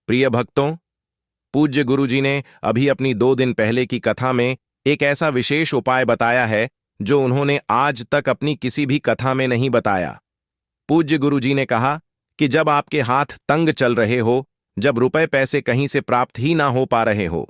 प्रिय भक्तों, पूज्य गुरुजी ने अभी अपनी 2 दिन पहले की कथा में एक ऐसा विशेष उपाय बताया है जो उन्होंने आज तक अपनी किसी भी कथा में नहीं बताया। पूज्य गुरुजी ने कहा कि जब आपके हाथ तंग चल रहे हो, जब रुपए पैसे कहीं से प्राप्त ही ना हो पा रहे हो,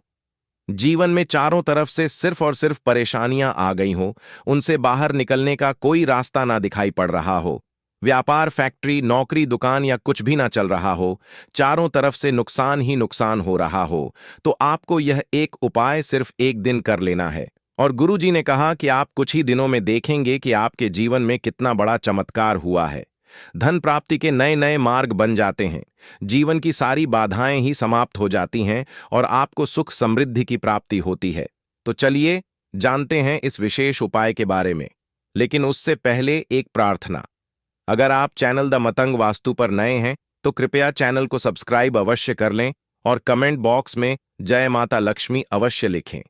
जीवन में चारों तरफ से सिर्फ और सिर्फ परेशानियां आ गई हो, उनसे बाहर निकलने का कोई रास्ता ना दिखाई पड़ रहा हो, व्यापार, फैक्ट्री, नौकरी, दुकान या कुछ भी ना चल रहा हो, चारों तरफ से नुकसान ही नुकसान हो रहा हो, तो आपको यह एक उपाय सिर्फ एक दिन कर लेना है। और गुरुजी ने कहा कि आप कुछ ही दिनों में देखेंगे कि आपके जीवन में कितना बड़ा चमत्कार हुआ है। धन प्राप्ति के नए नए मार्ग बन जाते हैं, जीवन की सारी बाधाएं ही समाप्त हो जाती हैं और आपको सुख समृद्धि की प्राप्ति होती है। तो चलिए जानते हैं इस विशेष उपाय के बारे में। लेकिन उससे पहले एक प्रार्थना। अगर आप चैनल द मतंग वास्तु पर नए हैं तो कृपया चैनल को सब्सक्राइब अवश्य कर लें और कमेंट बॉक्स में जय माता लक्ष्मी अवश्य लिखें।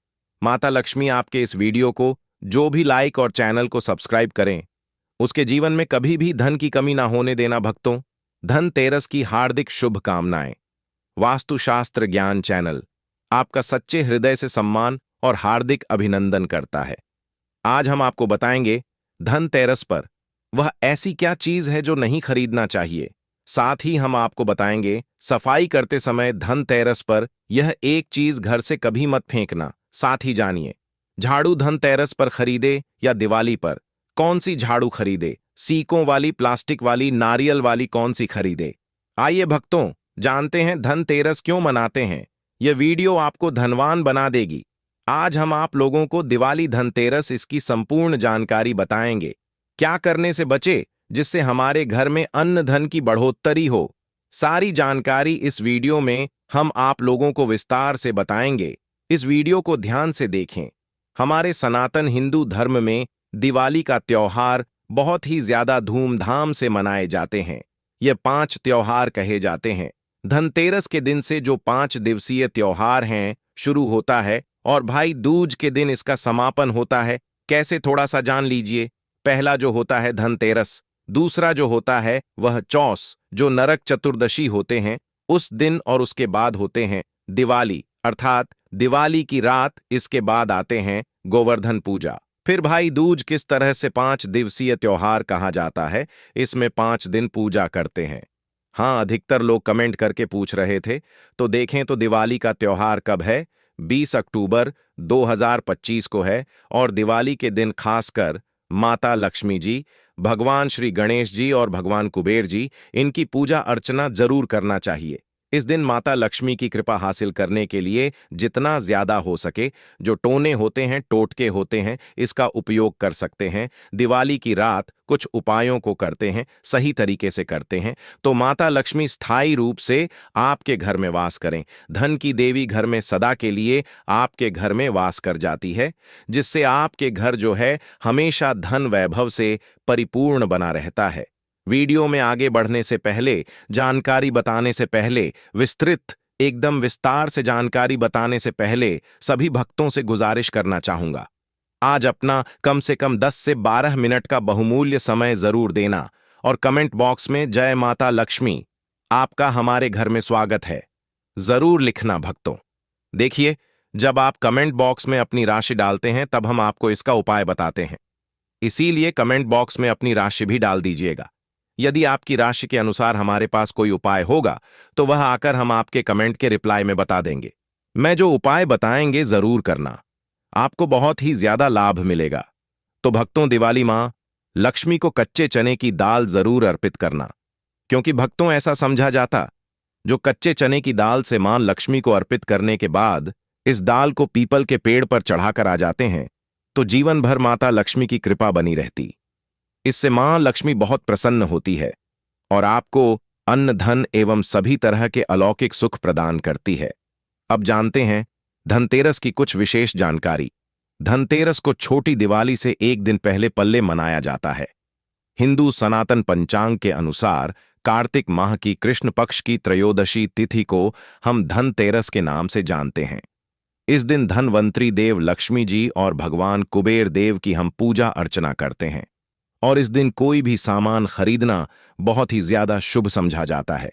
माता लक्ष्मी आपके इस वीडियो को जो भी लाइक और चैनल को सब्सक्राइब करें, उसके जीवन में कभी भी धन की कमी ना होने देना। भक्तों, धनतेरस की हार्दिक शुभकामनाएं। वास्तुशास्त्र ज्ञान चैनल आपका सच्चे हृदय से सम्मान और हार्दिक अभिनंदन करता है। आज हम आपको बताएंगे धनतेरस पर वह ऐसी क्या चीज है जो नहीं खरीदना चाहिए। साथ ही हम आपको बताएंगे सफाई करते समय धनतेरस पर यह एक चीज घर से कभी मत फेंकना। साथ ही जानिए झाड़ू धनतेरस पर खरीदे या दिवाली पर, कौन सी झाड़ू खरीदे, सीकों वाली, प्लास्टिक वाली, नारियल वाली, कौन सी खरीदे। आइए भक्तों, जानते हैं धनतेरस क्यों मनाते हैं। यह वीडियो आपको धनवान बना देगी। आज हम आप लोगों को दिवाली, धनतेरस, इसकी संपूर्ण जानकारी बताएंगे। क्या करने से बचे जिससे हमारे घर में अन्न धन की बढ़ोत्तरी हो। सारी जानकारी इस वीडियो में हम आप लोगों को विस्तार से बताएंगे। इस वीडियो को ध्यान से देखें। हमारे सनातन हिंदू धर्म में दिवाली का त्योहार बहुत ही ज्यादा धूमधाम से मनाए जाते हैं। ये 5 त्योहार कहे जाते हैं। धनतेरस के दिन से जो 5 दिवसीय त्योहार हैं शुरू होता है और भाई दूज के दिन इसका समापन होता है। कैसे, थोड़ा सा जान लीजिए। पहला जो होता है धनतेरस, दूसरा जो होता है वह चौस, जो नरक चतुर्दशी होते हैं उस दिन, और उसके बाद होते हैं दिवाली, अर्थात दिवाली की रात। इसके बाद आते हैं गोवर्धन पूजा। फिर भाई दूज। किस तरह से 5 दिवसीय त्योहार कहा जाता है, इसमें 5 दिन पूजा करते हैं। हाँ, अधिकतर लोग कमेंट करके पूछ रहे थे, तो देखें तो दिवाली का त्योहार कब है। 20 अक्टूबर 2025 को है और दिवाली के दिन खासकर माता लक्ष्मी जी, भगवान श्री गणेश जी और भगवान कुबेर जी, इनकी पूजा अर्चना जरूर करना चाहिए। इस दिन माता लक्ष्मी की कृपा हासिल करने के लिए जितना ज्यादा हो सके जो टोने होते हैं, टोटके होते हैं, इसका उपयोग कर सकते हैं। दिवाली की रात कुछ उपायों को करते हैं, सही तरीके से करते हैं, तो माता लक्ष्मी स्थायी रूप से आपके घर में वास करें। धन की देवी घर में सदा के लिए आपके घर में वास कर जाती है, जिससे आपके घर जो है हमेशा धन वैभव से परिपूर्ण बना रहता है। वीडियो में आगे बढ़ने से पहले, जानकारी बताने से पहले, विस्तृत एकदम विस्तार से जानकारी बताने से पहले सभी भक्तों से गुजारिश करना चाहूंगा, आज अपना कम से कम 10 से 12 मिनट का बहुमूल्य समय जरूर देना और कमेंट बॉक्स में जय माता लक्ष्मी, आपका हमारे घर में स्वागत है, जरूर लिखना भक्तों। देखिए, जब आप कमेंट बॉक्स में अपनी राशि डालते हैं तब हम आपको इसका उपाय बताते हैं, इसीलिए कमेंट बॉक्स में अपनी राशि भी डाल दीजिएगा। यदि आपकी राशि के अनुसार हमारे पास कोई उपाय होगा तो वह आकर हम आपके कमेंट के रिप्लाई में बता देंगे। मैं जो उपाय बताएंगे जरूर करना, आपको बहुत ही ज्यादा लाभ मिलेगा। तो भक्तों, दिवाली मां लक्ष्मी को कच्चे चने की दाल जरूर अर्पित करना, क्योंकि भक्तों ऐसा समझा जाता, जो कच्चे चने की दाल से मां लक्ष्मी को अर्पित करने के बाद इस दाल को पीपल के पेड़ पर चढ़ाकर आ जाते हैं तो जीवन भर माता लक्ष्मी की कृपा बनी रहती। इससे मां लक्ष्मी बहुत प्रसन्न होती है और आपको अन्न, धन एवं सभी तरह के अलौकिक सुख प्रदान करती है। अब जानते हैं धनतेरस की कुछ विशेष जानकारी। धनतेरस को छोटी दिवाली से एक दिन पहले पल्ले मनाया जाता है। हिंदू सनातन पंचांग के अनुसार कार्तिक माह की कृष्ण पक्ष की त्रयोदशी तिथि को हम धनतेरस के नाम से जानते हैं। इस दिन धनवंतरी देव लक्ष्मी जी और भगवान कुबेर देव की हम पूजा अर्चना करते हैं और इस दिन कोई भी सामान खरीदना बहुत ही ज्यादा शुभ समझा जाता है।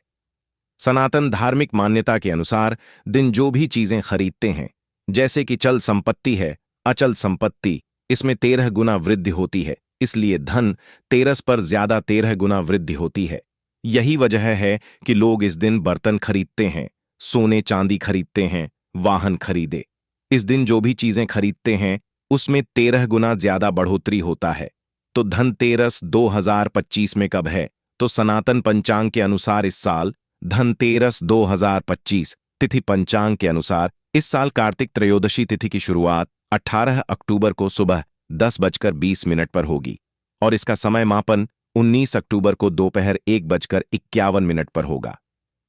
सनातन धार्मिक मान्यता के अनुसार दिन जो भी चीजें खरीदते हैं, जैसे कि चल संपत्ति है, अचल संपत्ति, इसमें 13 गुना वृद्धि होती है। इसलिए धन तेरस पर ज्यादा 13 गुना वृद्धि होती है। यही वजह है कि लोग इस दिन बर्तन खरीदते हैं, सोने चांदी खरीदते हैं, वाहन खरीदे। इस दिन जो भी चीजें खरीदते हैं उसमें 13 गुना ज्यादा बढ़ोतरी होता है। तो धनतेरस 2025 में कब है? तो सनातन पंचांग के अनुसार इस साल धनतेरस 2025 तिथि पंचांग के अनुसार इस साल कार्तिक त्रयोदशी तिथि की शुरुआत 18 अक्टूबर को सुबह 10:20 पर होगी और इसका समय मापन 19 अक्टूबर को दोपहर 1:51 पर होगा।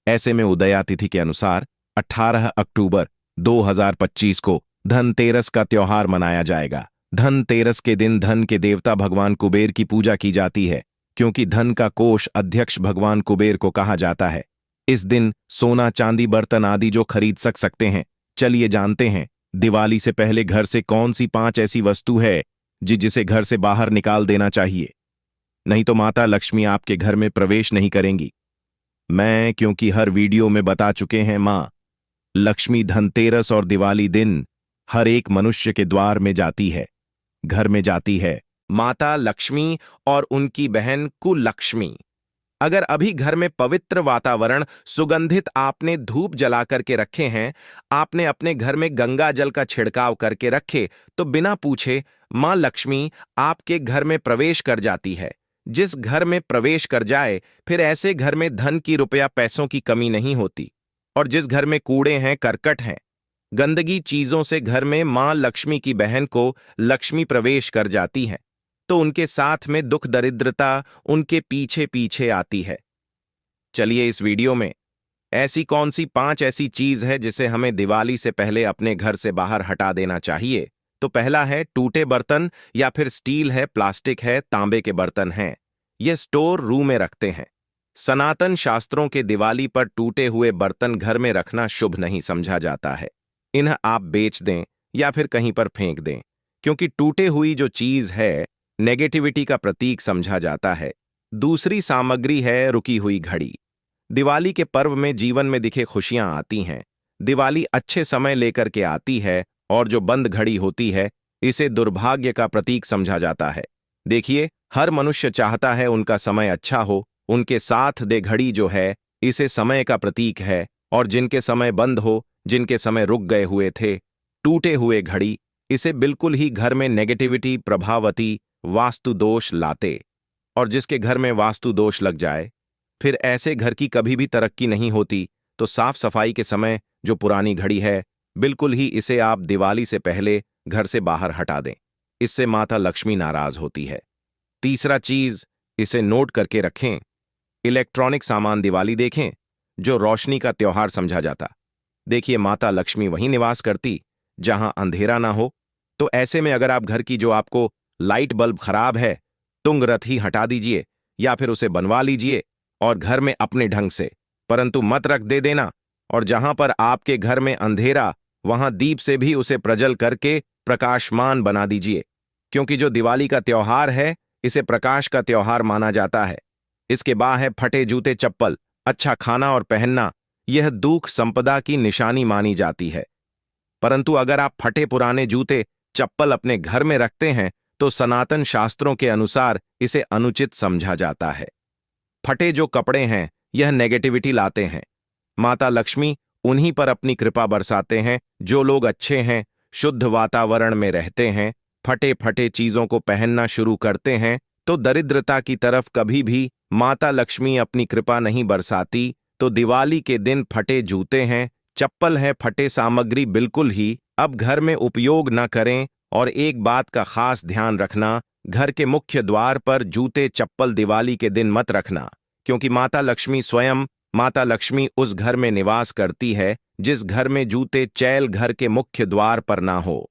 ऐसे में उदया तिथि के अनुसार 18 अक्टूबर 2025 को धनतेरस का त्योहार मनाया जाएगा। धनतेरस के दिन धन के देवता भगवान कुबेर की पूजा की जाती है, क्योंकि धन का कोष अध्यक्ष भगवान कुबेर को कहा जाता है। इस दिन सोना चांदी बर्तन आदि जो खरीद सकते हैं। चलिए जानते हैं दिवाली से पहले घर से कौन सी 5 ऐसी वस्तु है जिसे घर से बाहर निकाल देना चाहिए, नहीं तो माता लक्ष्मी आपके घर में प्रवेश नहीं करेंगी। क्योंकि हर वीडियो में बता चुके हैं, मां लक्ष्मी धनतेरस और दिवाली दिन हर एक मनुष्य के द्वार में जाती है, घर में जाती है। माता लक्ष्मी और उनकी बहन कुलक्ष्मी। अगर अभी घर में पवित्र वातावरण सुगंधित आपने धूप जला करके रखे हैं, आपने अपने घर में गंगा जल का छिड़काव करके रखे, तो बिना पूछे मां लक्ष्मी आपके घर में प्रवेश कर जाती है। जिस घर में प्रवेश कर जाए फिर ऐसे घर में धन की रुपया पैसों की कमी नहीं होती। और जिस घर में कूड़े हैं, करकट हैं, गंदगी चीजों से घर में मां लक्ष्मी की बहन को लक्ष्मी प्रवेश कर जाती है, तो उनके साथ में दुख दरिद्रता उनके पीछे पीछे आती है। चलिए इस वीडियो में ऐसी कौन सी 5 ऐसी चीज है जिसे हमें दिवाली से पहले अपने घर से बाहर हटा देना चाहिए। तो पहला है टूटे बर्तन, या फिर स्टील है, प्लास्टिक है, तांबे के बर्तन हैं, ये स्टोर रूम में रखते हैं। सनातन शास्त्रों के दिवाली पर टूटे हुए बर्तन घर में रखना शुभ नहीं समझा जाता है। इन्हें आप बेच दें या फिर कहीं पर फेंक दें, क्योंकि टूटे हुई जो चीज है नेगेटिविटी का प्रतीक समझा जाता है। दूसरी सामग्री है रुकी हुई घड़ी। दिवाली के पर्व में जीवन में दिखे खुशियां आती हैं। दिवाली अच्छे समय लेकर के आती है और जो बंद घड़ी होती है इसे दुर्भाग्य का प्रतीक समझा जाता है। देखिए, हर मनुष्य चाहता है उनका समय अच्छा हो, उनके साथ दे घड़ी जो है इसे समय का प्रतीक है। और जिनके समय बंद हो, जिनके समय रुक गए हुए थे, टूटे हुए घड़ी, इसे बिल्कुल ही घर में नेगेटिविटी प्रभावती वास्तु दोष लाते। और जिसके घर में वास्तु दोष लग जाए फिर ऐसे घर की कभी भी तरक्की नहीं होती। तो साफ सफाई के समय जो पुरानी घड़ी है बिल्कुल ही इसे आप दिवाली से पहले घर से बाहर हटा दें, इससे माता लक्ष्मी नाराज होती है। तीसरा चीज, इसे नोट करके रखें, इलेक्ट्रॉनिक सामान दिवाली देखें जो रोशनी का त्योहार समझा जाता। देखिए, माता लक्ष्मी वहीं निवास करती जहां अंधेरा ना हो। तो ऐसे में अगर आप घर की जो आपको लाइट बल्ब खराब है, तुंग रथ ही हटा दीजिए या फिर उसे बनवा लीजिए और घर में अपने ढंग से, परंतु मत रख दे देना। और जहां पर आपके घर में अंधेरा, वहां दीप से भी उसे प्रज्वल करके प्रकाशमान बना दीजिए, क्योंकि जो दिवाली का त्योहार है इसे प्रकाश का त्योहार माना जाता है। इसके बाद है फटे जूते चप्पल। अच्छा खाना और पहनना यह दुख संपदा की निशानी मानी जाती है, परंतु अगर आप फटे पुराने जूते चप्पल अपने घर में रखते हैं तो सनातन शास्त्रों के अनुसार इसे अनुचित समझा जाता है। फटे जो कपड़े हैं यह नेगेटिविटी लाते हैं। माता लक्ष्मी उन्हीं पर अपनी कृपा बरसाते हैं जो लोग अच्छे हैं, शुद्ध वातावरण में रहते हैं, फटे फटे चीजों को पहनना शुरू करते हैं, तो दरिद्रता की तरफ कभी भी माता लक्ष्मी अपनी कृपा नहीं बरसाती। तो दिवाली के दिन फटे जूते हैं, चप्पल है, फटे सामग्री बिल्कुल ही अब घर में उपयोग न करें। और एक बात का खास ध्यान रखना, घर के मुख्य द्वार पर जूते चप्पल दिवाली के दिन मत रखना, क्योंकि माता लक्ष्मी स्वयं माता लक्ष्मी उस घर में निवास करती है जिस घर में जूते चैल घर के मुख्य द्वार पर ना हो।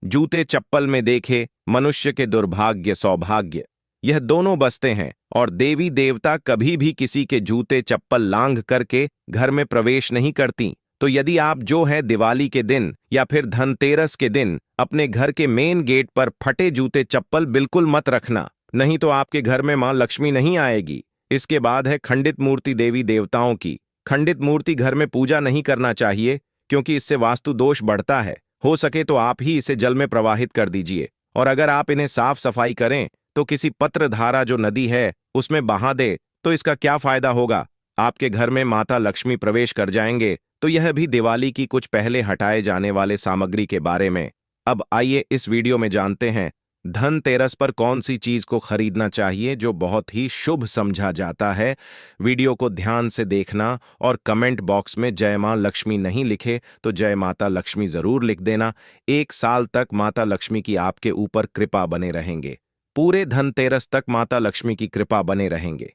जूते चप्पल में देखे मनुष्य के दुर्भाग्य सौभाग्य यह दोनों बसते हैं और देवी देवता कभी भी किसी के जूते चप्पल लांघ करके घर में प्रवेश नहीं करती। तो यदि आप जो है दिवाली के दिन या फिर धनतेरस के दिन अपने घर के मेन गेट पर फटे जूते चप्पल बिल्कुल मत रखना, नहीं तो आपके घर में मां लक्ष्मी नहीं आएगी। इसके बाद है खंडित मूर्ति देवी देवताओं की। खंडित मूर्ति घर में पूजा नहीं करना चाहिए, क्योंकि इससे वास्तु दोष बढ़ता है। हो सके तो आप ही इसे जल में प्रवाहित कर दीजिए, और अगर आप इन्हें साफ सफाई करें तो किसी पत्रधारा जो नदी है उसमें बहा दे तो इसका क्या फायदा होगा? आपके घर में माता लक्ष्मी प्रवेश कर जाएंगे। तो यह भी दिवाली की कुछ पहले हटाए जाने वाले सामग्री के बारे में। अब आइए इस वीडियो में जानते हैं धनतेरस पर कौन सी चीज को खरीदना चाहिए जो बहुत ही शुभ समझा जाता है। वीडियो को ध्यान से देखना और कमेंट बॉक्स में जय मां लक्ष्मी नहीं लिखे तो जय माता लक्ष्मी जरूर लिख देना। 1 साल तक माता लक्ष्मी की आपके ऊपर कृपा बने रहेंगे। पूरे धनतेरस तक माता लक्ष्मी की कृपा बने रहेंगे।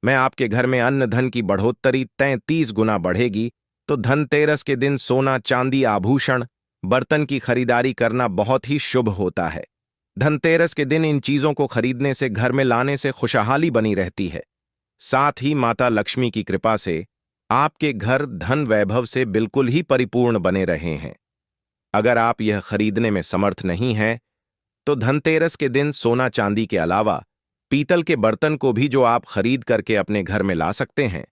मैं आपके घर में अन्न धन की बढ़ोत्तरी 33 गुना बढ़ेगी। तो धनतेरस के दिन सोना चांदी आभूषण बर्तन की खरीदारी करना बहुत ही शुभ होता है। धनतेरस के दिन इन चीजों को खरीदने से घर में लाने से खुशहाली बनी रहती है। साथ ही माता लक्ष्मी की कृपा से आपके घर धन वैभव से बिल्कुल ही परिपूर्ण बने रहे हैं। अगर आप यह खरीदने में समर्थ नहीं हैं तो धनतेरस के दिन सोना चांदी के अलावा पीतल के बर्तन को भी जो आप खरीद करके अपने घर में ला सकते हैं।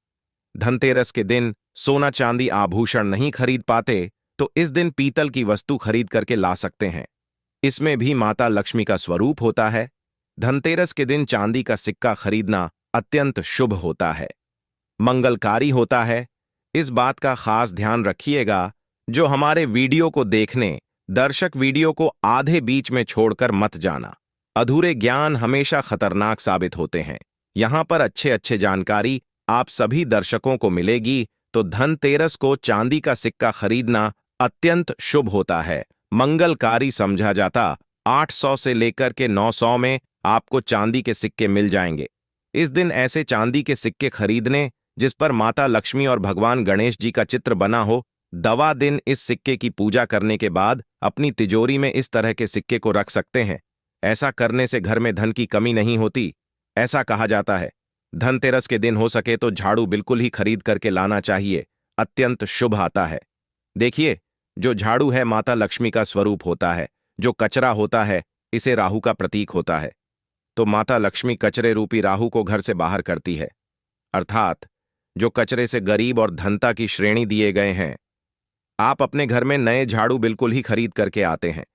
धनतेरस के दिन सोना चांदी आभूषण नहीं खरीद पाते तो इस दिन पीतल की वस्तु खरीद करके ला सकते हैं। इसमें भी माता लक्ष्मी का स्वरूप होता है। धनतेरस के दिन चांदी का सिक्का खरीदना अत्यंत शुभ होता है, मंगलकारी होता है। इस बात का खास ध्यान रखिएगा, जो हमारे वीडियो को देखने दर्शक वीडियो को आधे बीच में छोड़कर मत जाना। अधूरे ज्ञान हमेशा खतरनाक साबित होते हैं। यहां पर अच्छे जानकारी आप सभी दर्शकों को मिलेगी। तो धनतेरस को चांदी का सिक्का खरीदना अत्यंत शुभ होता है, मंगलकारी समझा जाता। 800 से लेकर के 900 में आपको चांदी के सिक्के मिल जाएंगे। इस दिन ऐसे चांदी के सिक्के खरीदने जिस पर माता लक्ष्मी और भगवान गणेश जी का चित्र बना हो। दवा दिन इस सिक्के की पूजा करने के बाद अपनी तिजोरी में इस तरह के सिक्के को रख सकते हैं। ऐसा करने से घर में धन की कमी नहीं होती, ऐसा कहा जाता है। धनतेरस के दिन हो सके तो झाड़ू बिल्कुल ही खरीद करके लाना चाहिए, अत्यंत शुभ आता है। देखिए, जो झाड़ू है माता लक्ष्मी का स्वरूप होता है, जो कचरा होता है इसे राहु का प्रतीक होता है। तो माता लक्ष्मी कचरे रूपी राहु को घर से बाहर करती है, अर्थात जो कचरे से गरीब और धनता की श्रेणी दिए गए हैं। आप अपने घर में नए झाड़ू बिल्कुल ही खरीद करके आते हैं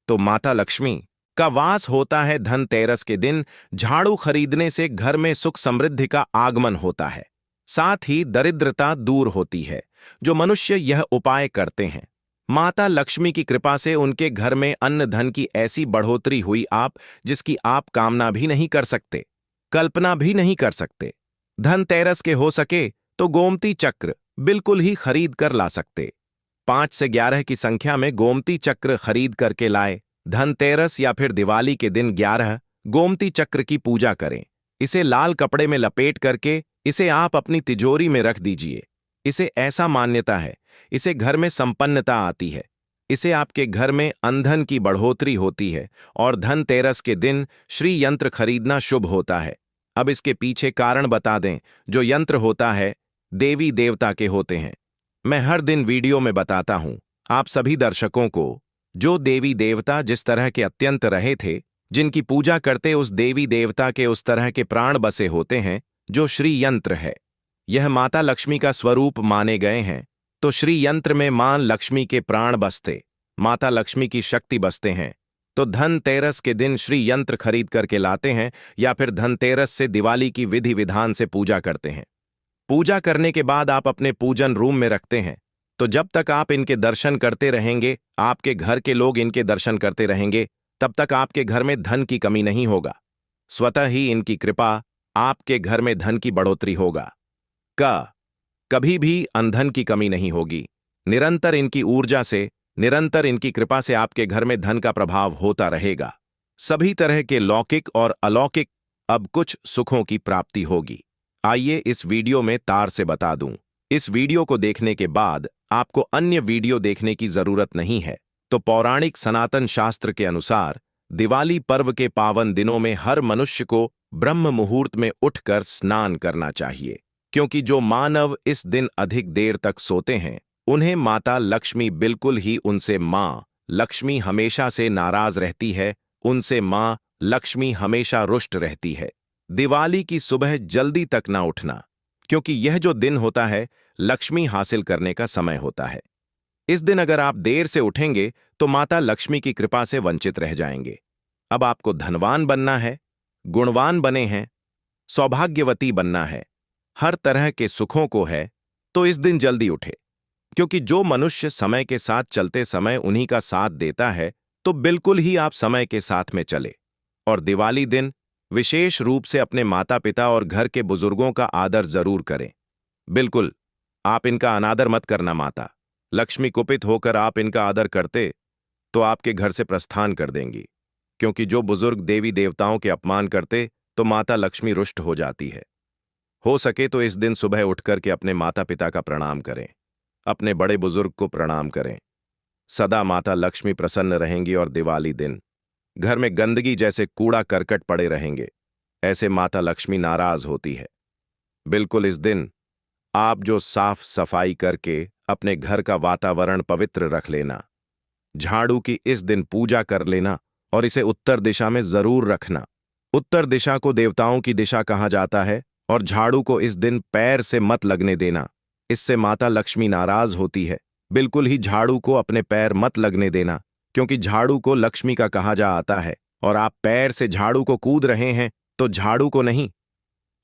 तो माता लक्ष्मी का वास होता है। धनतेरस के दिन झाड़ू खरीदने से घर में सुख समृद्धि का आगमन होता है, साथ ही दरिद्रता दूर होती है। जो मनुष्य यह उपाय करते हैं, माता लक्ष्मी की कृपा से उनके घर में अन्न धन की ऐसी बढ़ोतरी हुई आप जिसकी आप कामना भी नहीं कर सकते, कल्पना भी नहीं कर सकते। धनतेरस के हो सके तो गोमती चक्र बिल्कुल ही खरीद कर ला सकते। 5 से 11 की संख्या में गोमती चक्र खरीद करके लाए। धनतेरस या फिर दिवाली के दिन 11 गोमती चक्र की पूजा करें। इसे लाल कपड़े में लपेट करके इसे आप अपनी तिजोरी में रख दीजिए। इसे ऐसा मान्यता है, इसे घर में संपन्नता आती है, इसे आपके घर में अंधन की बढ़ोतरी होती है। और धनतेरस के दिन श्री यंत्र खरीदना शुभ होता है। अब इसके पीछे कारण बता दें। जो यंत्र होता है देवी देवता के होते हैं। मैं हर दिन वीडियो में बताता हूं आप सभी दर्शकों को, जो देवी देवता जिस तरह के अत्यंत रहे थे, जिनकी पूजा करते उस देवी देवता के उस तरह के प्राण बसे होते हैं। जो श्री यंत्र है यह माता लक्ष्मी का स्वरूप माने गए हैं। तो श्री यंत्र में मां लक्ष्मी के प्राण बसते, माता लक्ष्मी की शक्ति बसते हैं। तो धनतेरस के दिन श्री यंत्र खरीद करके लाते हैं या फिर धनतेरस से दिवाली की विधि विधान से पूजा करते हैं। पूजा करने के बाद आप अपने पूजन रूम में रखते हैं। तो जब तक आप इनके दर्शन करते रहेंगे, आपके घर के लोग इनके दर्शन करते रहेंगे, तब तक आपके घर में धन की कमी नहीं होगा। स्वतः ही इनकी कृपा आपके घर में धन की बढ़ोतरी होगा। कभी भी अंधन की कमी नहीं होगी। निरंतर इनकी ऊर्जा से, निरंतर इनकी कृपा से आपके घर में धन का प्रभाव होता रहेगा। सभी तरह के लौकिक और अलौकिक अब कुछ सुखों की प्राप्ति होगी। आइए इस वीडियो में तार से बता दूं। इस वीडियो को देखने के बाद आपको अन्य वीडियो देखने की जरूरत नहीं है। तो पौराणिक सनातन शास्त्र के अनुसार दिवाली पर्व के पावन दिनों में हर मनुष्य को ब्रह्म मुहूर्त में उठकर स्नान करना चाहिए, क्योंकि जो मानव इस दिन अधिक देर तक सोते हैं उन्हें माता लक्ष्मी बिल्कुल ही उनसे मां लक्ष्मी हमेशा से नाराज रहती है, उनसे मां लक्ष्मी हमेशा रुष्ट रहती है। दिवाली की सुबह जल्दी तक ना उठना, क्योंकि यह जो दिन होता है लक्ष्मी हासिल करने का समय होता है। इस दिन अगर आप देर से उठेंगे तो माता लक्ष्मी की कृपा से वंचित रह जाएंगे। अब आपको धनवान बनना है, गुणवान बने हैं, सौभाग्यवती बनना है, हर तरह के सुखों को है, तो इस दिन जल्दी उठे। क्योंकि जो मनुष्य समय के साथ चलते समय उन्हीं का साथ देता है, तो बिल्कुल ही आप समय के साथ में चले। और दिवाली दिन विशेष रूप से अपने माता पिता और घर के बुजुर्गों का आदर जरूर करें। बिल्कुल, आप इनका अनादर मत करना। माता लक्ष्मी कुपित होकर आप इनका आदर करते तो आपके घर से प्रस्थान कर देंगी। क्योंकि जो बुजुर्ग देवी देवताओं के अपमान करते तो माता लक्ष्मी रुष्ट हो जाती है। हो सके तो इस दिन सुबह उठकर के अपने माता पिता का प्रणाम करें, अपने बड़े बुजुर्ग को प्रणाम करें। सदा माता लक्ष्मी प्रसन्न रहेंगी और दिवाली दिन घर में गंदगी जैसे कूड़ा करकट पड़े रहेंगे, ऐसे माता लक्ष्मी नाराज होती है। बिल्कुल इस दिन आप जो साफ सफाई करके अपने घर का वातावरण पवित्र रख लेना, झाड़ू की इस दिन पूजा कर लेना और इसे उत्तर दिशा में जरूर रखना। उत्तर दिशा को देवताओं की दिशा कहा जाता है और झाड़ू को इस दिन पैर से मत लगने देना, इससे माता लक्ष्मी नाराज होती है। बिल्कुल ही झाड़ू को अपने पैर मत लगने देना, क्योंकि झाड़ू को लक्ष्मी का कहा जाता है और आप पैर से झाड़ू को कूद रहे हैं तो झाड़ू को नहीं,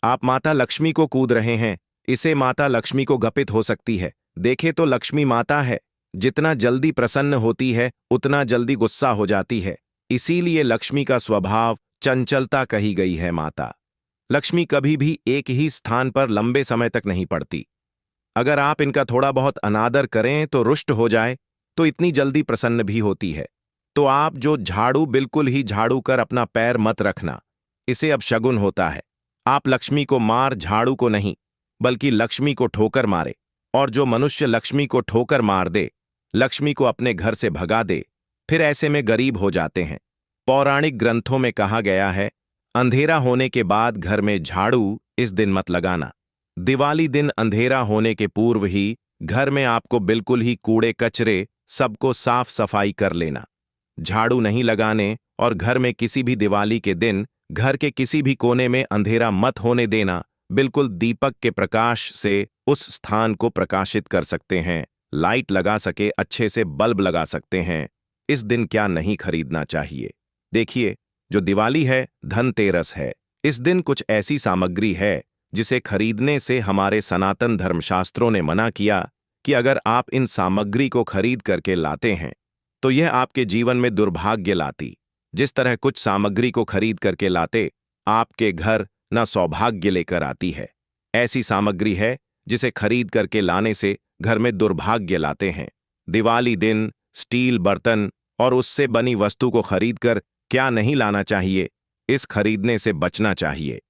आप माता लक्ष्मी को कूद रहे हैं। इसे माता लक्ष्मी को गपित हो सकती है। देखे तो लक्ष्मी माता है, जितना जल्दी प्रसन्न होती है उतना जल्दी गुस्सा हो जाती है। इसीलिए लक्ष्मी का स्वभाव चंचलता कही गई है। माता लक्ष्मी कभी भी एक ही स्थान पर लंबे समय तक नहीं पड़ती। अगर आप इनका थोड़ा बहुत अनादर करें तो रुष्ट हो जाए तो इतनी जल्दी प्रसन्न भी होती है। तो आप जो झाड़ू बिल्कुल ही झाड़ू कर अपना पैर मत रखना, इसे अब शगुन होता है। आप लक्ष्मी को मार झाड़ू को नहीं, बल्कि लक्ष्मी को ठोकर मारे। और जो मनुष्य लक्ष्मी को ठोकर मार दे, लक्ष्मी को अपने घर से भगा दे, फिर ऐसे में गरीब हो जाते हैं। पौराणिक ग्रंथों में कहा गया है, अंधेरा होने के बाद घर में झाड़ू इस दिन मत लगाना। दिवाली दिन अंधेरा होने के पूर्व ही घर में आपको बिल्कुल ही कूड़े कचरे सबको साफ सफाई कर लेना। झाड़ू नहीं लगाने और घर में किसी भी दिवाली के दिन घर के किसी भी कोने में अंधेरा मत होने देना। बिल्कुल दीपक के प्रकाश से उस स्थान को प्रकाशित कर सकते हैं। लाइट लगा सके अच्छे से बल्ब लगा सकते हैं। इस दिन क्या नहीं खरीदना चाहिए? देखिए, जो दिवाली है धनतेरस है। इस दिन कुछ ऐसी सामग्री है जिसे खरीदने से हमारे सनातन धर्मशास्त्रों ने मना किया कि अगर आप इन सामग्री को खरीद करके लाते हैं तो यह आपके जीवन में दुर्भाग्य लाती। जिस तरह कुछ सामग्री को खरीद करके लाते आपके घर न सौभाग्य लेकर आती है, ऐसी सामग्री है जिसे खरीद करके लाने से घर में दुर्भाग्य लाते हैं। दिवाली दिन स्टील बर्तन और उससे बनी वस्तु को खरीदकर क्या नहीं लाना चाहिए, इस खरीदने से बचना चाहिए।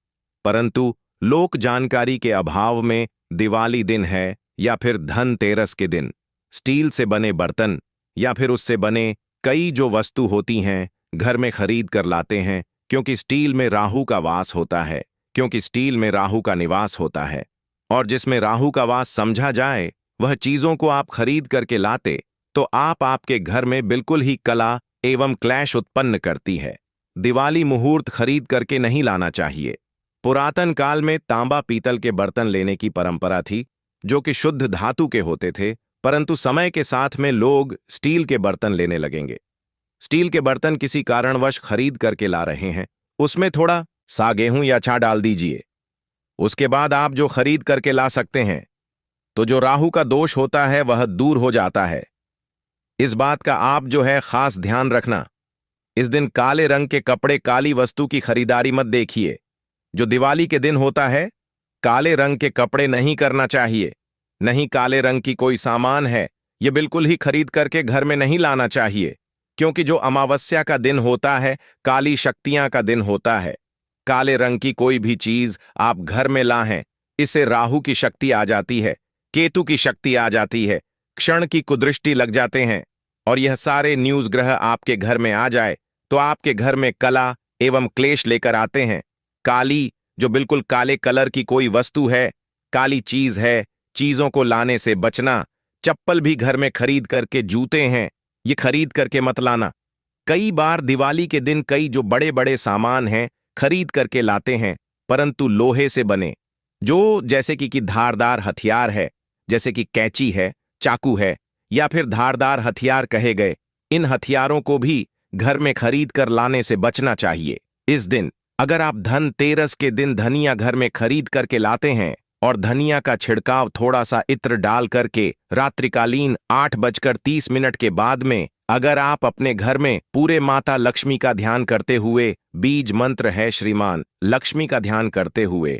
परंतु लोक जानकारी के अभाव में दिवाली दिन है या फिर धनतेरस के दिन स्टील से बने बर्तन या फिर उससे बने कई जो वस्तु होती हैं घर में खरीद कर लाते हैं, क्योंकि स्टील में राहु का वास होता है, क्योंकि स्टील में राहु का निवास होता है। और जिसमें राहु का वास समझा जाए वह चीजों को आप खरीद करके लाते तो आपके घर में बिल्कुल ही कला एवं क्लैश उत्पन्न करती है। दिवाली मुहूर्त खरीद करके नहीं लाना चाहिए। पुरातन काल में तांबा पीतल के बर्तन लेने की परंपरा थी जो कि शुद्ध धातु के होते थे, परंतु समय के साथ में लोग स्टील के बर्तन लेने लगेंगे। स्टील के बर्तन किसी कारणवश खरीद करके ला रहे हैं, उसमें थोड़ा सा गेहूं या छा डाल दीजिए। उसके बाद आप जो खरीद करके ला सकते हैं तो जो राहु का दोष होता है वह दूर हो जाता है। इस बात का आप जो है खास ध्यान रखना। इस दिन काले रंग के कपड़े काली वस्तु की खरीदारी मत देखिए। जो दिवाली के दिन होता है काले रंग के कपड़े नहीं करना चाहिए। नहीं काले रंग की कोई सामान है ये बिल्कुल ही खरीद करके घर में नहीं लाना चाहिए, क्योंकि जो अमावस्या का दिन होता है काली शक्तियां का दिन होता है। काले रंग की कोई भी चीज आप घर में लाएं, इससे राहु की शक्ति आ जाती है, केतु की शक्ति आ जाती है, क्षण की कुदृष्टि लग जाते हैं। और यह सारे न्यूज ग्रह आपके घर में आ जाए तो आपके घर में कला एवं क्लेश लेकर आते हैं। काली जो बिल्कुल काले कलर की कोई वस्तु है, काली चीज है, चीजों को लाने से बचना। चप्पल भी घर में खरीद करके, जूते हैं ये खरीद करके मत लाना। कई बार दिवाली के दिन कई जो बड़े बड़े सामान हैं खरीद करके लाते हैं, परंतु लोहे से बने जो जैसे कि धारदार हथियार है, जैसे कि कैंची है, चाकू है, या फिर धारदार हथियार कहे गए, इन हथियारों को भी घर में खरीद कर लाने से बचना चाहिए। इस दिन अगर आप धनतेरस के दिन धनिया घर में खरीद करके लाते हैं और धनिया का छिड़काव थोड़ा सा इत्र डाल करके रात्रिकालीन 8:30 के बाद में अगर आप अपने घर में पूरे माता लक्ष्मी का ध्यान करते हुए, बीज मंत्र है श्रीमान लक्ष्मी का ध्यान करते हुए,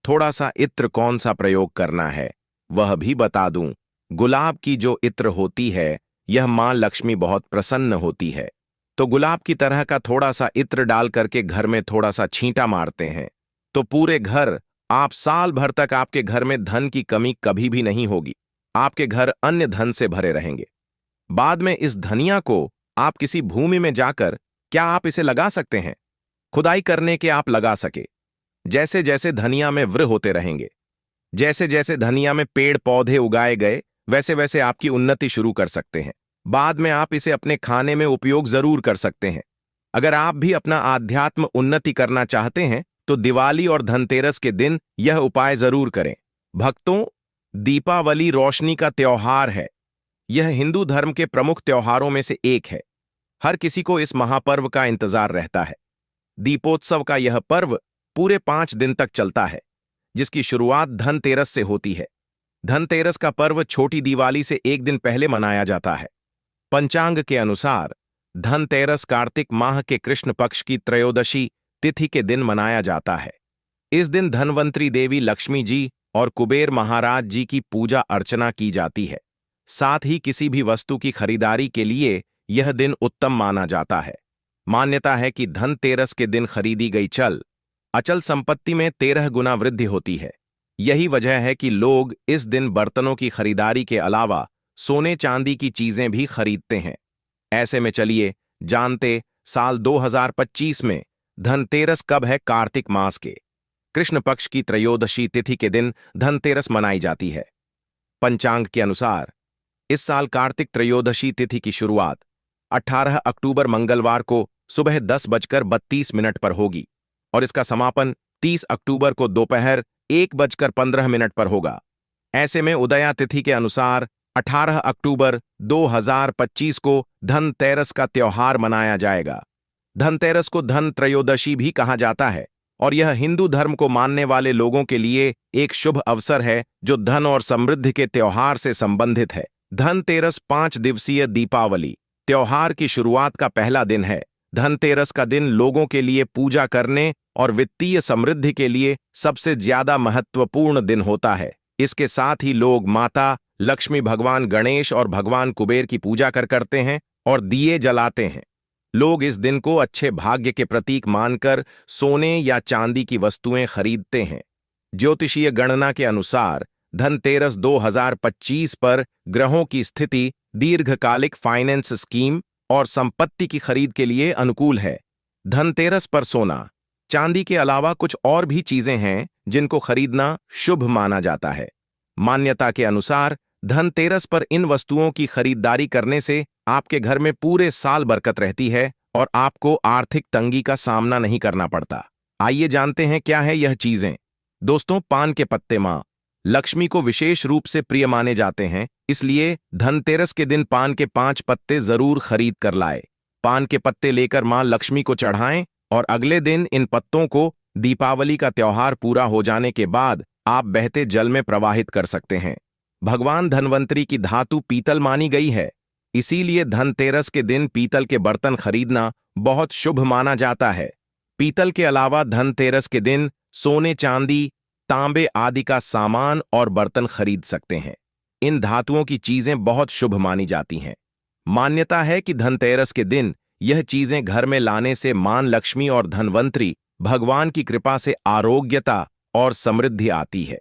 थोड़ा सा इत्र कौन सा प्रयोग करना है वह भी बता दूं। गुलाब की जो इत्र होती है यह मां लक्ष्मी बहुत प्रसन्न होती है, तो गुलाब की तरह का थोड़ा सा इत्र डाल करके घर में थोड़ा सा छींटा मारते हैं तो पूरे घर, आप साल भर तक आपके घर में धन की कमी कभी भी नहीं होगी। आपके घर अन्य धन से भरे रहेंगे। बाद में इस धनिया को आप किसी भूमि में जाकर, क्या आप इसे लगा सकते हैं? खुदाई करने के आप लगा सके। जैसे जैसे धनिया में वृक्ष होते रहेंगे, जैसे जैसे धनिया में पेड़ पौधे उगाए गए, वैसे वैसे आपकी उन्नति शुरू कर सकते हैं। बाद में आप इसे अपने खाने में उपयोग जरूर कर सकते हैं। अगर आप भी अपना आध्यात्म उन्नति करना चाहते हैं तो दिवाली और धनतेरस के दिन यह उपाय जरूर करें। भक्तों, दीपावली रोशनी का त्योहार है। यह हिंदू धर्म के प्रमुख त्योहारों में से एक है। हर किसी को इस महापर्व का इंतजार रहता है। दीपोत्सव का यह पर्व पूरे 5 दिन तक चलता है, जिसकी शुरुआत धनतेरस से होती है। धनतेरस का पर्व छोटी दिवाली से एक दिन पहले मनाया जाता है। पंचांग के अनुसार धनतेरस कार्तिक माह के कृष्ण पक्ष की त्रयोदशी तिथि के दिन मनाया जाता है। इस दिन धनवंतरी देवी लक्ष्मी जी और कुबेर महाराज जी की पूजा अर्चना की जाती है। साथ ही किसी भी वस्तु की खरीदारी के लिए यह दिन उत्तम माना जाता है। मान्यता है कि धनतेरस के दिन खरीदी गई अचल संपत्ति में 13 गुना वृद्धि होती है। यही वजह है कि लोग इस दिन बर्तनों की खरीदारी के अलावा सोने चांदी की चीजें भी खरीदते हैं। ऐसे में चलिए जानते साल 2025 में धनतेरस कब है। कार्तिक मास के कृष्ण पक्ष की त्रयोदशी तिथि के दिन धनतेरस मनाई जाती है। पंचांग के अनुसार इस साल कार्तिक त्रयोदशी तिथि की शुरुआत 18 अक्टूबर मंगलवार को सुबह 10:32 पर होगी और इसका समापन 30 अक्टूबर को दोपहर 1:15 पर होगा। ऐसे में उदया तिथि के अनुसार 18 अक्टूबर 2025 को धनतेरस का त्योहार मनाया जाएगा। धनतेरस को धन त्रयोदशी भी कहा जाता है और यह हिंदू धर्म को मानने वाले लोगों के लिए एक शुभ अवसर है जो धन और समृद्धि के त्योहार से संबंधित है। धनतेरस 5 दिवसीय दीपावली त्योहार की शुरुआत का पहला दिन है। धनतेरस का दिन लोगों के लिए पूजा करने और वित्तीय समृद्धि के लिए सबसे ज्यादा महत्वपूर्ण दिन होता है। इसके साथ ही लोग माता लक्ष्मी, भगवान गणेश और भगवान कुबेर की पूजा करते हैं और दिए जलाते हैं। लोग इस दिन को अच्छे भाग्य के प्रतीक मानकर सोने या चांदी की वस्तुएं खरीदते हैं। ज्योतिषीय गणना के अनुसार धनतेरस 2025 पर ग्रहों की स्थिति दीर्घकालिक फाइनेंस स्कीम और संपत्ति की खरीद के लिए अनुकूल है। धनतेरस पर सोना चांदी के अलावा कुछ और भी चीजें हैं जिनको खरीदना शुभ माना जाता है। मान्यता के अनुसार धनतेरस पर इन वस्तुओं की खरीदारी करने से आपके घर में पूरे साल बरकत रहती है और आपको आर्थिक तंगी का सामना नहीं करना पड़ता। आइए जानते हैं क्या है यह चीजें। दोस्तों, पान के पत्ते मां लक्ष्मी को विशेष रूप से प्रिय माने जाते हैं, इसलिए धनतेरस के दिन पान के 5 पत्ते जरूर खरीद कर लाए। पान के पत्ते लेकर मां लक्ष्मी को चढ़ाएं और अगले दिन इन पत्तों को दीपावली का त्योहार पूरा हो जाने के बाद आप बहते जल में प्रवाहित कर सकते हैं। भगवान धनवंतरी की धातु पीतल मानी गई है, इसीलिए धनतेरस के दिन पीतल के बर्तन खरीदना बहुत शुभ माना जाता है। पीतल के अलावा धनतेरस के दिन सोने, चांदी, तांबे आदि का सामान और बर्तन खरीद सकते हैं। इन धातुओं की चीजें बहुत शुभ मानी जाती हैं। मान्यता है कि धनतेरस के दिन यह चीजें घर में लाने से मां लक्ष्मी और धनवंतरी भगवान की कृपा से आरोग्यता और समृद्धि आती है।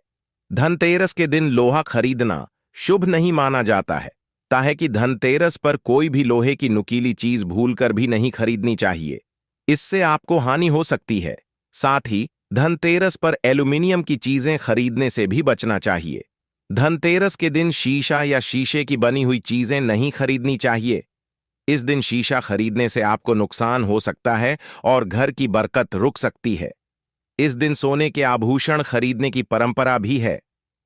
धनतेरस के दिन लोहा खरीदना शुभ नहीं माना जाता है, ताकि धनतेरस पर कोई भी लोहे की नुकीली चीज भूलकर भी नहीं खरीदनी चाहिए, इससे आपको हानि हो सकती है। साथ ही धनतेरस पर एल्यूमिनियम की चीजें खरीदने से भी बचना चाहिए। धनतेरस के दिन शीशा या शीशे की बनी हुई चीजें नहीं खरीदनी चाहिए। इस दिन शीशा खरीदने से आपको नुकसान हो सकता है और घर की बरकत रुक सकती है। इस दिन सोने के आभूषण खरीदने की परंपरा भी है।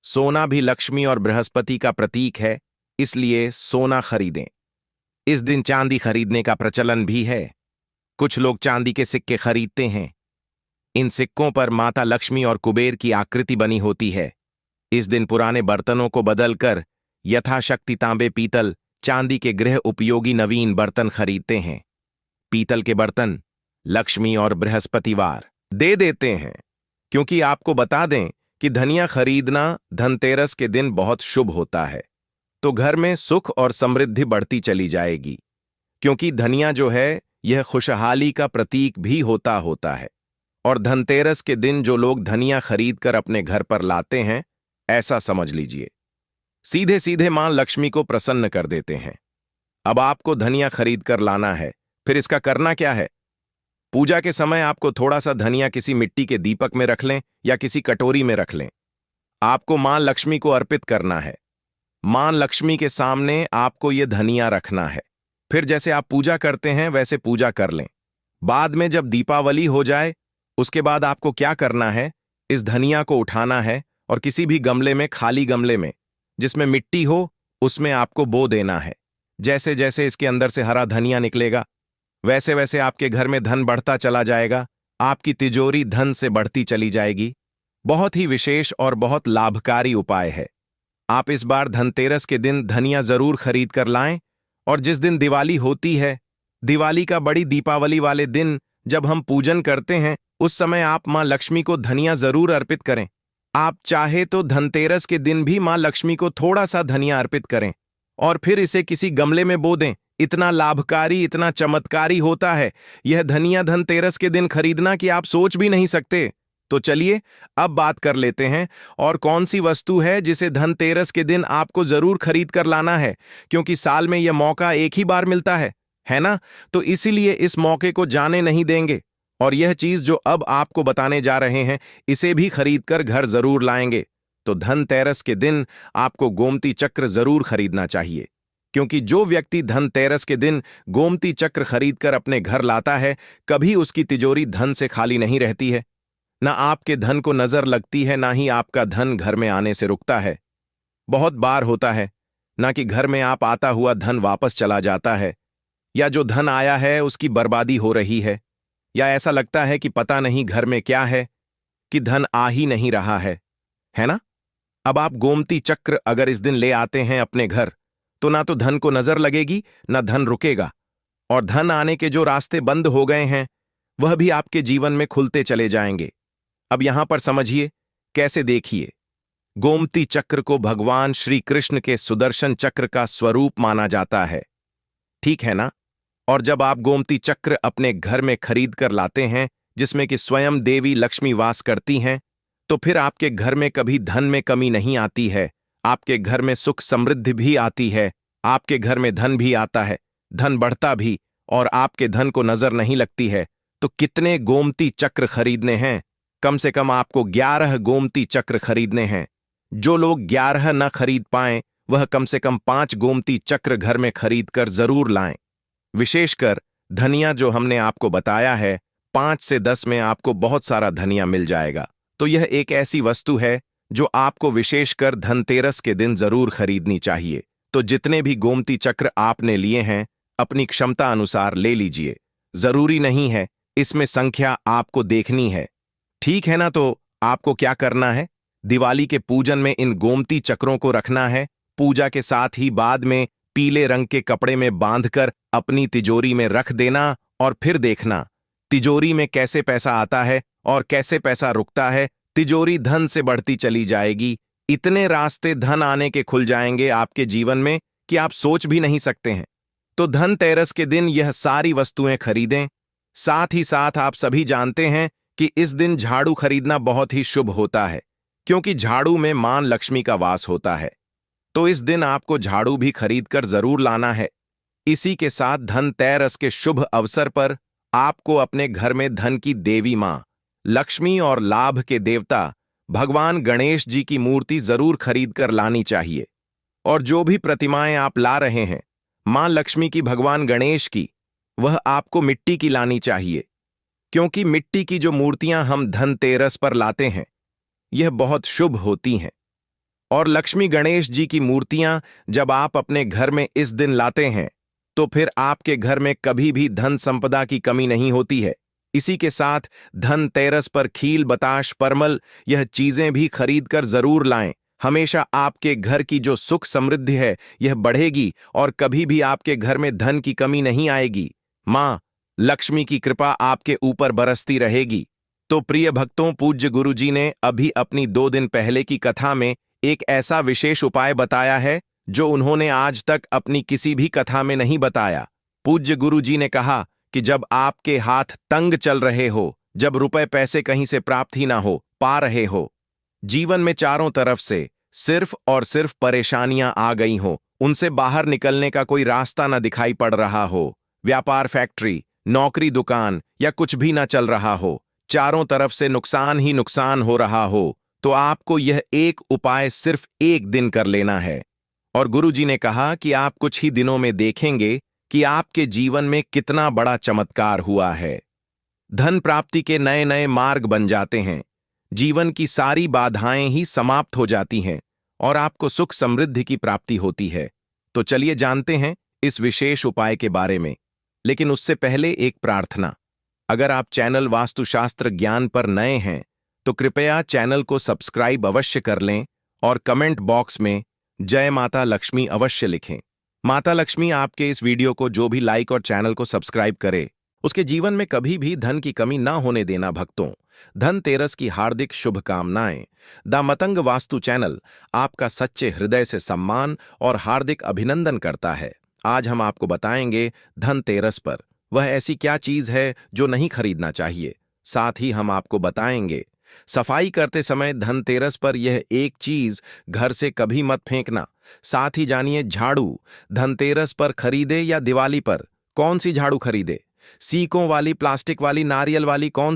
सोना भी लक्ष्मी और बृहस्पति का प्रतीक है, इसलिए सोना खरीदें। इस दिन चांदी खरीदने का प्रचलन भी है। कुछ लोग चांदी के सिक्के खरीदते हैं। इन सिक्कों पर माता लक्ष्मी और कुबेर की आकृति बनी होती है। इस दिन पुराने बर्तनों को बदलकर यथाशक्ति तांबे, पीतल, चांदी के गृह उपयोगी नवीन बर्तन खरीदते हैं। पीतल के बर्तन लक्ष्मी और बृहस्पतिवार दे देते हैं, क्योंकि आपको बता दें कि धनिया खरीदना धनतेरस के दिन बहुत शुभ होता है। तो घर में सुख और समृद्धि बढ़ती चली जाएगी, क्योंकि धनिया जो है यह खुशहाली का प्रतीक भी होता है। और धनतेरस के दिन जो लोग धनिया खरीद कर अपने घर पर लाते हैं, ऐसा समझ लीजिए सीधे सीधे मां लक्ष्मी को प्रसन्न कर देते हैं। अब आपको धनिया खरीद कर लाना है, फिर इसका करना क्या है? पूजा के समय आपको थोड़ा सा धनिया किसी मिट्टी के दीपक में रख लें या किसी कटोरी में रख लें। आपको मां लक्ष्मी को अर्पित करना है। मां लक्ष्मी के सामने आपको यह धनिया रखना है। फिर जैसे आप पूजा करते हैं वैसे पूजा कर लें। बाद में जब दीपावली हो जाए, उसके बाद आपको क्या करना है, इस धनिया को उठाना है और किसी भी गमले में, खाली गमले में जिसमें मिट्टी हो, उसमें आपको बो देना है। जैसे जैसे इसके अंदर से हरा धनिया निकलेगा, वैसे वैसे आपके घर में धन बढ़ता चला जाएगा। आपकी तिजोरी धन से बढ़ती चली जाएगी। बहुत ही विशेष और बहुत लाभकारी उपाय है। आप इस बार धनतेरस के दिन धनिया जरूर खरीद कर लाएं। और जिस दिन दिवाली होती है, दिवाली का बड़ी दीपावली वाले दिन जब हम पूजन करते हैं, उस समय आप मां लक्ष्मी को धनिया जरूर अर्पित करें। आप चाहे तो धनतेरस के दिन भी मां लक्ष्मी को थोड़ा सा धनिया अर्पित करें और फिर इसे किसी गमले में बो दें। इतना लाभकारी, इतना चमत्कारी होता है यह धनिया धनतेरस के दिन खरीदना कि आप सोच भी नहीं सकते। तो चलिए अब बात कर लेते हैं और कौन सी वस्तु है जिसे धनतेरस के दिन आपको जरूर खरीद कर लाना है, क्योंकि साल में यह मौका एक ही बार मिलता है ना? तो इसीलिए इस मौके को जाने नहीं देंगे और यह चीज जो अब आपको बताने जा रहे हैं, इसे भी खरीद कर घर जरूर लाएंगे। तो धनतेरस के दिन आपको गोमती चक्र जरूर खरीदना चाहिए, क्योंकि जो व्यक्ति धनतेरस के दिन गोमती चक्र खरीदकर अपने घर लाता है, कभी उसकी तिजोरी धन से खाली नहीं रहती है। ना आपके धन को नजर लगती है, ना ही आपका धन घर में आने से रुकता है। बहुत बार होता है ना कि घर में आप आता हुआ धन वापस चला जाता है, या जो धन आया है उसकी बर्बादी हो रही है, या ऐसा लगता है कि पता नहीं घर में क्या है कि धन आ ही नहीं रहा है ना? अब आप गोमती चक्र अगर इस दिन ले आते हैं अपने घर, तो ना तो धन को नजर लगेगी, ना धन रुकेगा, और धन आने के जो रास्ते बंद हो गए हैं वह भी आपके जीवन में खुलते चले जाएंगे। अब यहां पर समझिए, कैसे देखिए। गोमती चक्र को भगवान श्री कृष्ण के सुदर्शन चक्र का स्वरूप माना जाता है, ठीक है ना? और जब आप गोमती चक्र अपने घर में खरीद कर लाते हैं, जिसमें कि स्वयं देवी लक्ष्मी वास करती हैं, तो फिर आपके घर में कभी धन में कमी नहीं आती है। आपके घर में सुख समृद्धि भी आती है। आपके घर में धन भी आता है, धन बढ़ता भी, और आपके धन को नजर नहीं लगती है। तो कितने गोमती चक्र खरीदने हैं? कम से कम आपको 11 गोमती चक्र खरीदने हैं। जो लोग 11 न खरीद पाएं, वह कम से कम 5 गोमती चक्र घर में खरीद कर जरूर लाएं। विशेषकर धनिया जो हमने आपको बताया है, 5 से 10 में आपको बहुत सारा धनिया मिल जाएगा। तो यह एक ऐसी वस्तु है जो आपको विशेषकर धनतेरस के दिन जरूर खरीदनी चाहिए। तो जितने भी गोमती चक्र आपने लिए हैं, अपनी क्षमता अनुसार ले लीजिए। जरूरी नहीं है इसमें संख्या आपको देखनी है, ठीक है ना? तो आपको क्या करना है, दिवाली के पूजन में इन गोमती चक्रों को रखना है। पूजा के साथ ही बाद में पीले रंग के कपड़े में बांधकर अपनी तिजोरी में रख देना और फिर देखना तिजोरी में कैसे पैसा आता है और कैसे पैसा रुकता है। तिजोरी धन से बढ़ती चली जाएगी। इतने रास्ते धन आने के खुल जाएंगे आपके जीवन में कि आप सोच भी नहीं सकते हैं। तो धनतेरस के दिन यह सारी वस्तुएं खरीदें। साथ ही साथ आप सभी जानते हैं कि इस दिन झाड़ू खरीदना बहुत ही शुभ होता है, क्योंकि झाड़ू में मां लक्ष्मी का वास होता है। तो इस दिन आपको झाड़ू भी खरीद कर जरूर लाना है। इसी के साथ धनतेरस के शुभ अवसर पर आपको अपने घर में धन की देवी मां लक्ष्मी और लाभ के देवता भगवान गणेश जी की मूर्ति जरूर खरीद कर लानी चाहिए। और जो भी प्रतिमाएं आप ला रहे हैं मां लक्ष्मी की, भगवान गणेश की, वह आपको मिट्टी की लानी चाहिए। क्योंकि मिट्टी की जो मूर्तियां हम धनतेरस पर लाते हैं यह बहुत शुभ होती हैं। और लक्ष्मी गणेश जी की मूर्तियां जब आप अपने घर में इस दिन लाते हैं तो फिर आपके घर में कभी भी धन संपदा की कमी नहीं होती है। इसी के साथ धनतेरस पर खील, बताश, परमल यह चीजें भी खरीद कर जरूर लाएं। हमेशा आपके घर की जो सुख समृद्धि है यह बढ़ेगी और कभी भी आपके घर में धन की कमी नहीं आएगी। माँ लक्ष्मी की कृपा आपके ऊपर बरसती रहेगी। तो प्रिय भक्तों, पूज्य गुरुजी ने अभी अपनी 2 दिन पहले की कथा में एक ऐसा विशेष उपाय बताया है जो उन्होंने आज तक अपनी किसी भी कथा में नहीं बताया। पूज्य गुरुजी ने कहा कि जब आपके हाथ तंग चल रहे हो, जब रुपए पैसे कहीं से प्राप्त ही ना हो पा रहे हो, जीवन में चारों तरफ से सिर्फ और सिर्फ परेशानियां आ गई हो, उनसे बाहर निकलने का कोई रास्ता ना दिखाई पड़ रहा हो, व्यापार, फैक्ट्री, नौकरी, दुकान या कुछ भी ना चल रहा हो, चारों तरफ से नुकसान ही नुकसान हो रहा हो, तो आपको यह एक उपाय सिर्फ 1 दिन कर लेना है। और गुरुजी ने कहा कि आप कुछ ही दिनों में देखेंगे कि आपके जीवन में कितना बड़ा चमत्कार हुआ है। धन प्राप्ति के नए नए मार्ग बन जाते हैं, जीवन की सारी बाधाएं ही समाप्त हो जाती हैं और आपको सुख समृद्धि की प्राप्ति होती है। तो चलिए जानते हैं इस विशेष उपाय के बारे में। लेकिन उससे पहले एक प्रार्थना। अगर आप चैनल वास्तुशास्त्र ज्ञान पर नए हैं तो कृपया चैनल को सब्सक्राइब अवश्य कर लें और कमेंट बॉक्स में जय माता लक्ष्मी अवश्य लिखें। माता लक्ष्मी आपके इस वीडियो को जो भी लाइक और चैनल को सब्सक्राइब करे उसके जीवन में कभी भी धन की कमी ना होने देना। भक्तों, धनतेरस की हार्दिक शुभकामनाएं। द मतंग वास्तु चैनल आपका सच्चे हृदय से सम्मान और हार्दिक अभिनंदन करता है। आज हम आपको बताएंगे धनतेरस पर वह ऐसी क्या चीज है जो नहीं खरीदना चाहिए। साथ ही हम आपको बताएंगे सफाई करते समय धनतेरस पर यह एक चीज घर से कभी मत फेंकना। साथ ही जानिए झाड़ू धनतेरस पर खरीदे या दिवाली पर कौन सी झाड़ू खरीदे, सीकों वाली, प्लास्टिक वाली, नारियल वाली, कौन